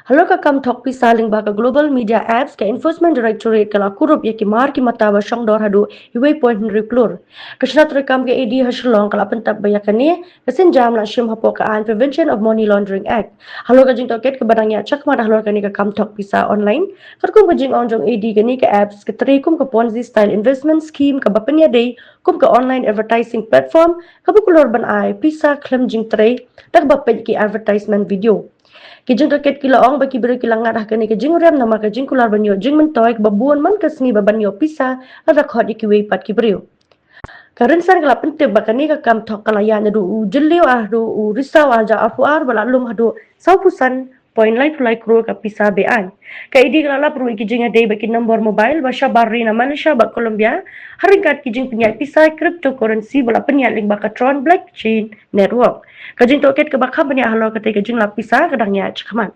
Halo ka kam thok pisaling ba ka global media apps ka enforcement directorate kala kurup ye ki mar ki mata ba shong dor hadu iway point riplur kashnat rekam ke edi hashlong kala pentap bayakani kasin jam la shim hapo ka an prevention of money laundering act halo ka jing toket ke badang ya chak ma halo ka ni ka kam thok pisa online karkum ka jing on jong edi ka ni ka apps ke tri kum ka ponzi style investment scheme ka bapanya day kum ka online advertising platform ka bukulor ban ai pisa klem jing tre tak bapet ki advertisement video kijing kaket kilaong baki beri kilangat ah kani kijing rem nama kijing kular banyo jing mentoy babuan man kasni babanyo pisa ada khod ikiwe pat kibriyo karin san kala pente bakani ka kam thok kala ya du jilliw ah du risaw ah ja afuar bala lum hadu sau pusan point lai kro ka pisa be an ka idi kala la pru kijing ade baki nomor mobile basha barri na malaysia ba colombia haringkat kijing punya pisa cryptocurrency bala penya link baka tron blockchain network kajing toket ke bakha banya halo kate kajing la pisa kadangnya chakman